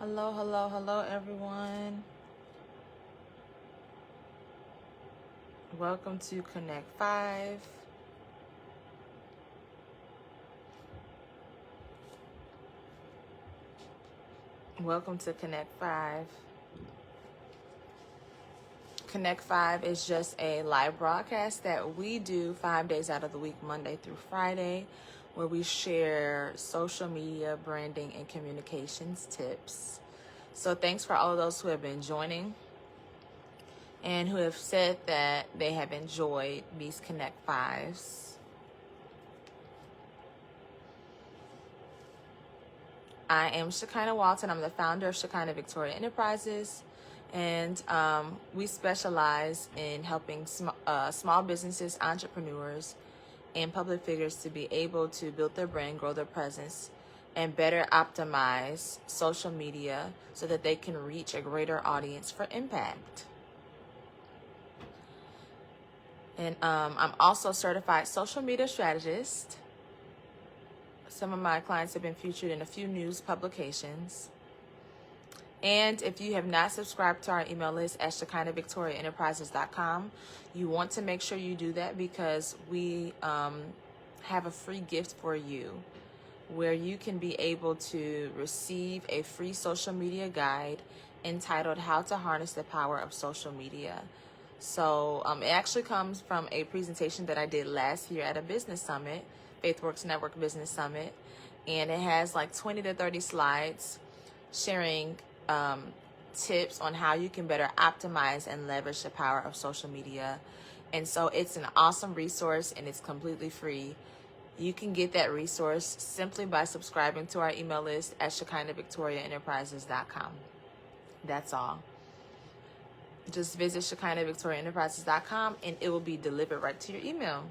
Hello, hello, hello, everyone. Welcome to Connect 5. Welcome to Connect 5. Connect 5 is just a live broadcast that we do 5 days out of the week, Monday through Friday, where we share social media, branding, and communications tips. So thanks for all of those who have been joining and who have said that they have enjoyed these Connect 5s. I am Shekinah Walton. I'm the founder of Shekinah Victoria Enterprises, and we specialize in helping small businesses, entrepreneurs, and public figures to be able to build their brand, grow their presence, and better optimize social media so that they can reach a greater audience for impact. And I'm also a certified social media strategist. Some of my clients have been featured in a few news publications. And if you have not subscribed to our email list at ShekinahVictoriaEnterprises.com, you want to make sure you do that because we have a free gift for you where you can be able to receive a free social media guide entitled How to Harness the Power of Social Media. So it actually comes from a presentation that I did last year at a business summit, FaithWorks Network Business Summit, and it has like 20 to 30 slides sharing tips on how you can better optimize and leverage the power of social media. And so it's an awesome resource and it's completely free. You can get that resource simply by subscribing to our email list at ShekinahVictoriaEnterprises.com. That's all. Just visit ShekinahVictoriaEnterprises.com and it will be delivered right to your email.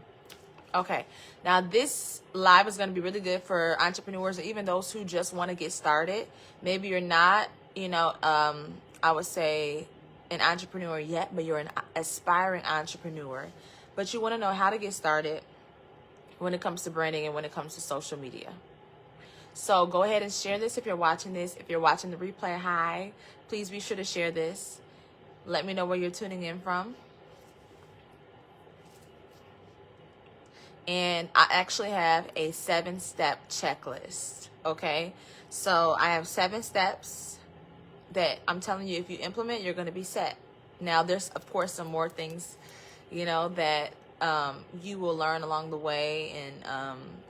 Okay, now this live is going to be really good for entrepreneurs or even those who just want to get started. Maybe you're not, I would say an entrepreneur yet, but you're an aspiring entrepreneur. But you want to know how to get started when it comes to branding and when it comes to social media. So go ahead and share this if you're watching this. If you're watching the replay, hi. Please be sure to share this. Let me know where you're tuning in from. And I actually have a 7-step checklist, okay? So I have 7 steps that I'm telling you, if you implement, you're going to be set. Now, there's, of course, some more things, that you will learn along the way and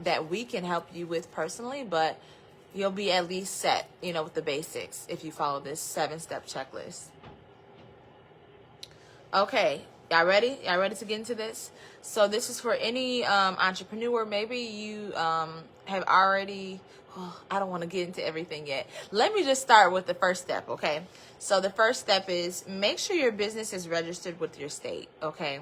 that we can help you with personally, but you'll be at least set, with the basics if you follow this 7-step checklist. Okay, y'all ready? Y'all ready to get into this? So this is for any entrepreneur. Maybe you have already, I don't want to get into everything yet. Let me just start with the first step, okay? So the first step is make sure your business is registered with your state, okay?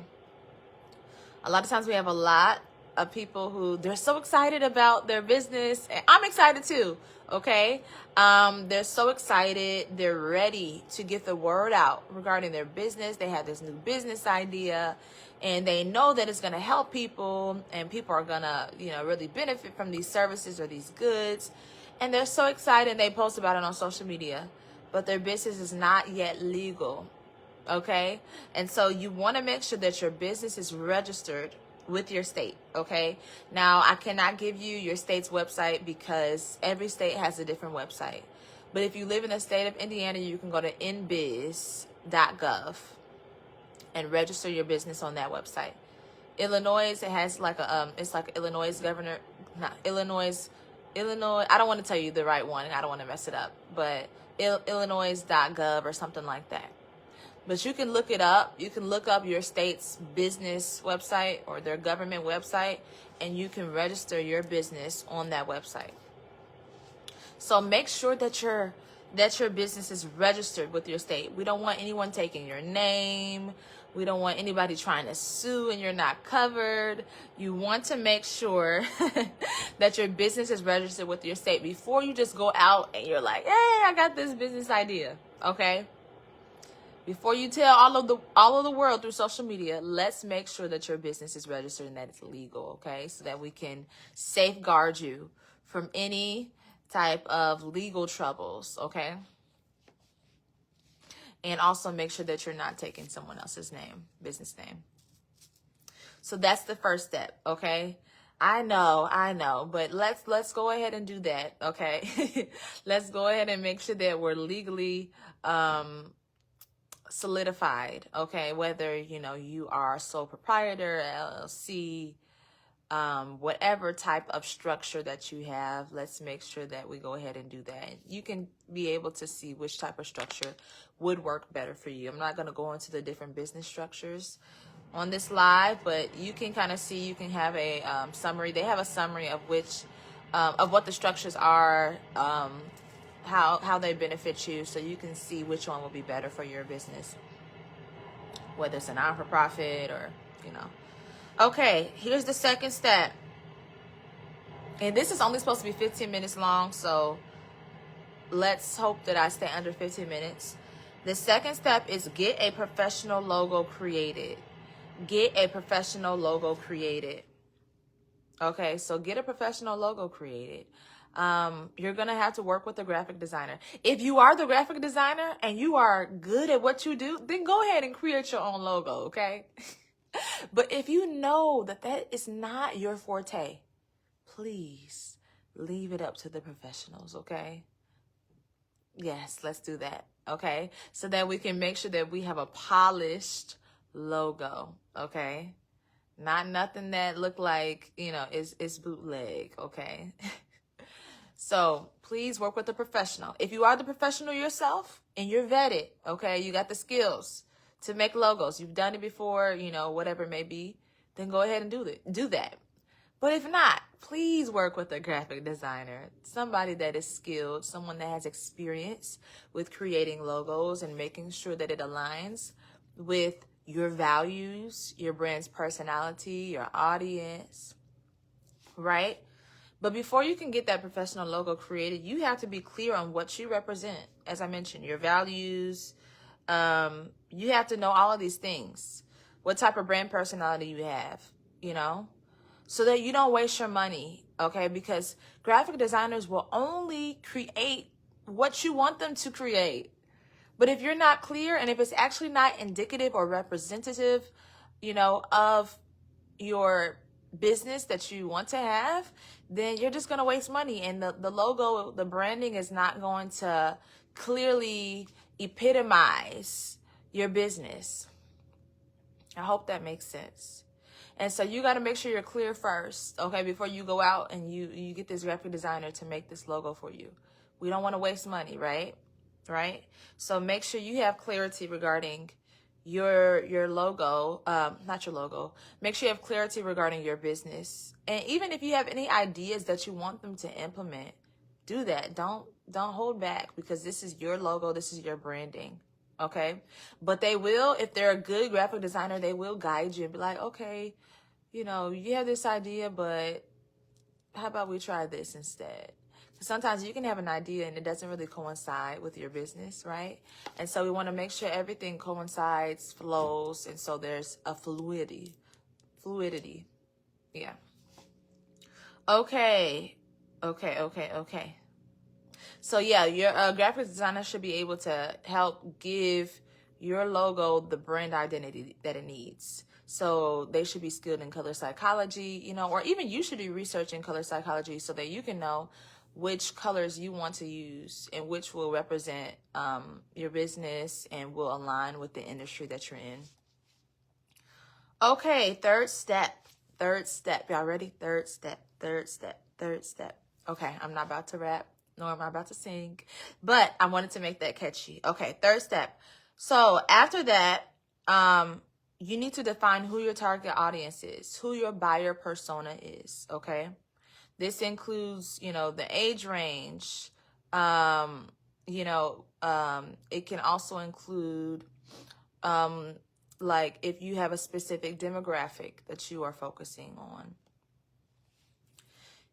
A lot of times we have a lot of people who they're so excited about their business, and I'm excited too, okay? They're so excited, they're ready to get the word out regarding their business. They have this new business idea and they know that it's going to help people and people are going to, really benefit from these services or these goods. And they're so excited and they post about it on social media, but their business is not yet legal. Okay, and so you want to make sure that your business is registered with your state. Okay, now I cannot give you your state's website because every state has a different website. But if you live in the state of Indiana, you can go to nbiz.gov and register your business on that website. Illinois, it has like a it's like Illinois governor, not Illinois. I don't want to tell you the right one. I don't want to mess it up, but illinois.gov or something like that. But you can look it up. You can look up your state's business website or their government website, and you can register your business on that website. So make sure that your business is registered with your state. We don't want anyone taking your name. We don't want anybody trying to sue and you're not covered. You want to make sure that your business is registered with your state before you just go out and you're like, hey, I got this business idea, okay? Before you tell all of the world through social media, let's make sure that your business is registered and that it's legal, okay? So that we can safeguard you from any type of legal troubles, okay? And also make sure that you're not taking someone else's name, business name. So that's the first step, okay? I know, but let's go ahead and do that, okay? Let's go ahead and make sure that we're legally solidified, okay? Whether, you are sole proprietor, LLC, whatever type of structure that you have, let's make sure that we go ahead and do that. You can be able to see which type of structure would work better for you. I'm not going to go into the different business structures on this live, but you can kind of see, you can have a summary. They have a summary of which of what the structures are, how they benefit you, so you can see which one will be better for your business, whether it's a non-for-profit or Okay, here's the second step. And this is only supposed to be 15 minutes long, so let's hope that I stay under 15 minutes. The second step is get a professional logo created. Get a professional logo created. Okay, so get a professional logo created. You're going to have to work with a graphic designer. If you are the graphic designer and you are good at what you do, then go ahead and create your own logo, okay? But if you know that that is not your forte, please leave it up to the professionals, okay? Yes, let's do that, okay? So that we can make sure that we have a polished logo, okay? Not nothing that look like, is bootleg, okay? So please work with a professional. If you are the professional yourself and you're vetted, okay, you got the skills to make logos, you've done it before, whatever it may be, then go ahead and do that. But if not, please work with a graphic designer, somebody that is skilled, someone that has experience with creating logos and making sure that it aligns with your values, your brand's personality, your audience, right? But before you can get that professional logo created, you have to be clear on what you represent. As I mentioned, your values. You have to know all of these things. What type of brand personality you have, so that you don't waste your money, okay? Because graphic designers will only create what you want them to create. But if you're not clear and if it's actually not indicative or representative, of your business that you want to have, then you're just going to waste money. And the logo, the branding is not going to clearly epitomize your business. I hope that makes sense. And so you got to make sure you're clear first, okay, before you go out and you get this graphic designer to make this logo for you. We don't want to waste money, right? So make sure you have clarity regarding your logo, not your logo. Make sure you have clarity regarding your business. And even if you have any ideas that you want them to implement, do that. Don't hold back, because this is your logo. This is your branding. Okay. But they will, if they're a good graphic designer, they will guide you and be like, okay, you have this idea, but how about we try this instead? Sometimes you can have an idea and it doesn't really coincide with your business, right? And so we want to make sure everything coincides, flows, and so there's a fluidity. Yeah. Okay. So yeah, your graphic designer should be able to help give your logo the brand identity that it needs. So they should be skilled in color psychology, or even you should be researching color psychology so that you can know which colors you want to use and which will represent your business and will align with the industry that you're in. Okay, third step. Y'all ready? Third step. Okay, I'm not about to rap, nor am I about to sing, but I wanted to make that catchy. Okay, third step. So after that, you need to define who your target audience is, who your buyer persona is, okay? This includes, the age range. It can also include, like if you have a specific demographic that you are focusing on.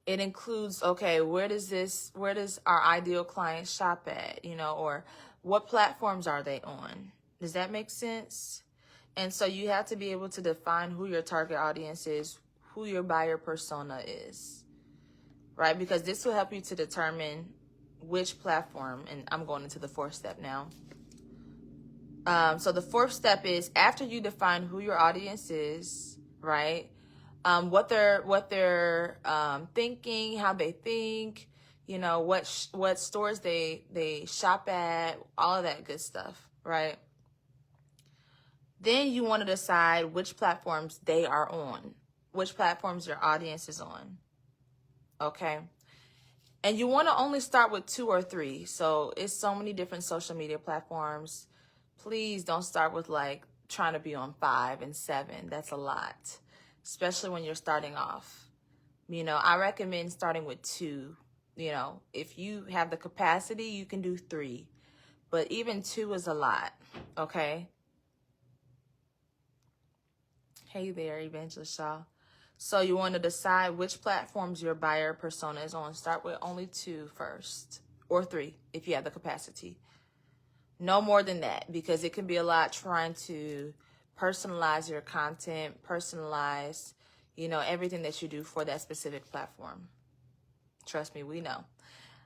It includes, okay, where does our ideal client shop at, or what platforms are they on? Does that make sense? And so you have to be able to define who your target audience is, who your buyer persona is, right? Because this will help you to determine which platform, and I'm going into the fourth step now, So the fourth step is after you define who your audience is, right? What they're thinking, how they think, you know, what stores they shop at, all of that good stuff, right? Then you want to decide which platforms they are on, which platforms your audience is on, okay? And you want to only start with 2 or 3. So it's so many different social media platforms. Please don't start with like trying to be on 5 and 7. That's a lot, especially when you're starting off. You know, I recommend starting with 2. You know, if you have the capacity, you can do 3. But even 2 is a lot, okay? Hey there, Evangelist Shaw. So you want to decide which platforms your buyer persona is on. Start with only 2 first, or 3 if you have the capacity. No more than that, because it can be a lot trying to personalize your content, personalize, you know, everything that you do for that specific platform. Trust me, we know.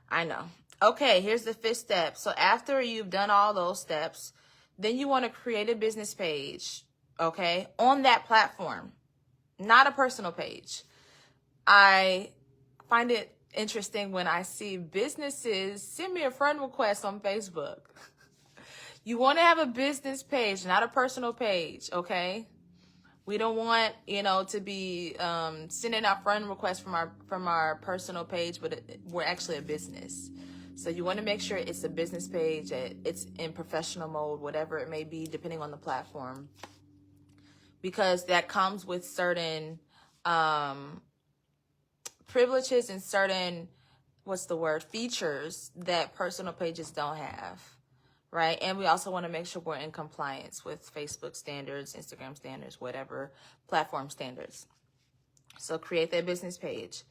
I know. Okay, here's the 5th step. So after you've done all those steps, then you want to create a business page, okay, on that platform, not a personal page. I find it interesting when I see businesses send me a friend request on Facebook. You want to have a business page, not a personal page, okay? We don't want, you know, to be sending out friend requests from our personal page, but we're actually a business. So you want to make sure it's a business page, it's in professional mode, whatever it may be, depending on the platform. Because that comes with certain privileges and certain, features that personal pages don't have, right? And we also want to make sure we're in compliance with Facebook standards, Instagram standards, whatever platform standards. So create that business page,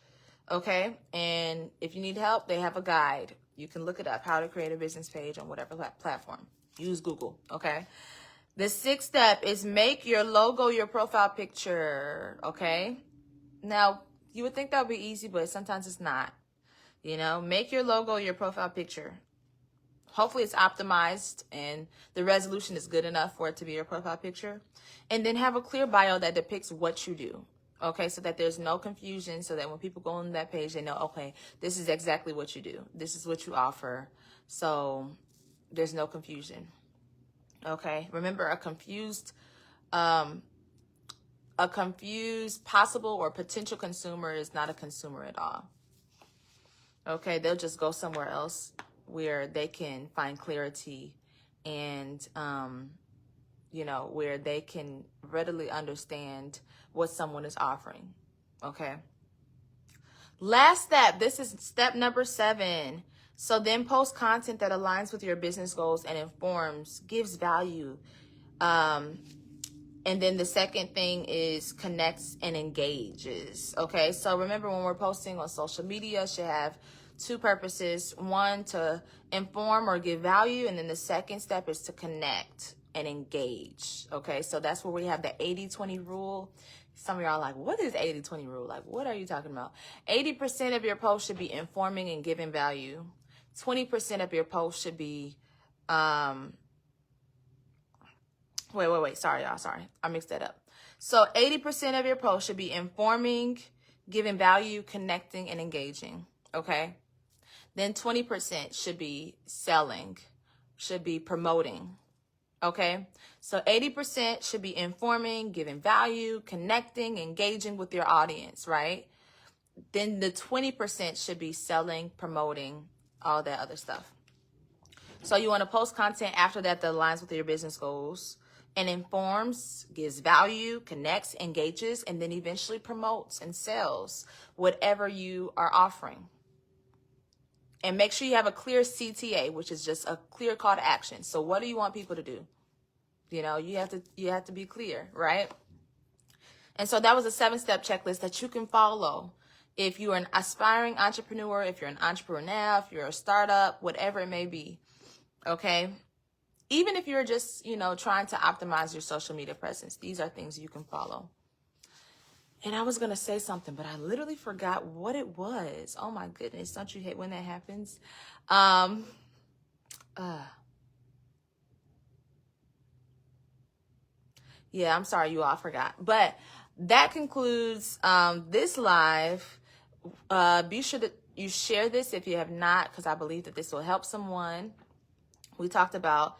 okay? And if you need help, they have a guide. You can look it up, how to create a business page on whatever platform. Use Google, okay? The 6th step is make your logo your profile picture, okay? Now, you would think that would be easy, but sometimes it's not. You know, make your logo your profile picture. Hopefully it's optimized and the resolution is good enough for it to be your profile picture. And then have a clear bio that depicts what you do, okay? So that there's no confusion, so that when people go on that page, they know, okay, this is exactly what you do. This is what you offer. So there's no confusion. Okay, remember a confused possible or potential consumer is not a consumer at all. Okay, they'll just go somewhere else where they can find clarity and, you know, where they can readily understand what someone is offering. Okay. Last step, this is step number 7. So then post content that aligns with your business goals and informs, gives value. And then the second thing is connects and engages. Okay, so remember when we're posting on social media, it should have 2 purposes. 1, to inform or give value. And then the second step is to connect and engage. Okay, so that's where we have the 80-20 rule. Some of y'all are like, what is 80-20 rule? Like, what are you talking about? 80% of your post should be informing and giving value. 20% of your post should be, wait. Sorry, y'all. Sorry. I mixed that up. So 80% of your post should be informing, giving value, connecting, and engaging. Okay. Then 20% should be selling, should be promoting. Okay. So 80% should be informing, giving value, connecting, engaging with your audience, right? Then the 20% should be selling, promoting, all that other stuff. So you want to post content after that aligns with your business goals and informs, gives value, connects, engages, and then eventually promotes and sells whatever you are offering. And make sure you have a clear CTA, which is just a clear call to action. So what do you want people to do? You know, you have to be clear, right? And so that was a 7-step checklist that you can follow. If you're an aspiring entrepreneur, if you're an entrepreneur now, if you're a startup, whatever it may be, okay? Even if you're just, you know, trying to optimize your social media presence, these are things you can follow. And I was going to say something, but I literally forgot what it was. Oh my goodness. Don't you hate when that happens? Yeah, I'm sorry, you all forgot. But that concludes this live. Be sure that you share this if you have not, because I believe that this will help someone. We talked about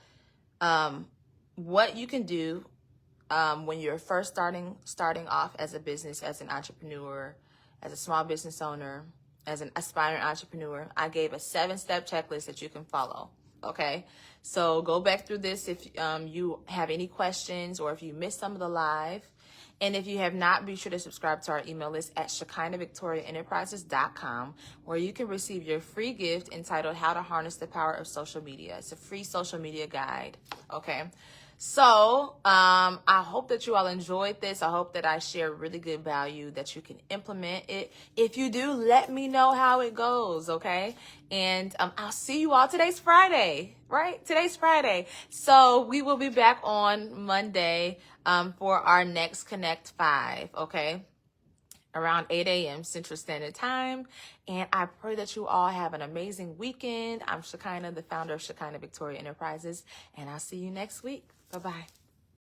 what you can do when you're first starting off as a business, as an entrepreneur, as a small business owner, as an aspiring entrepreneur. I gave a 7-step checklist that you can follow. Okay, so go back through this if you have any questions or if you missed some of the live. And if you have not, be sure to subscribe to our email list at ShekinahVictoriaEnterprises.com, where you can receive your free gift entitled How to Harness the Power of Social Media. It's a free social media guide. Okay. So I hope that you all enjoyed this. I hope that I share really good value, that you can implement it. If you do, let me know how it goes, okay? And I'll see you all. Today's Friday, right? Today's Friday. So we will be back on Monday for our next Connect 5, okay? Around 8 a.m. Central Standard Time. And I pray that you all have an amazing weekend. I'm Shekinah, the founder of Shekinah Victoria Enterprises, and I'll see you next week. Bye-bye.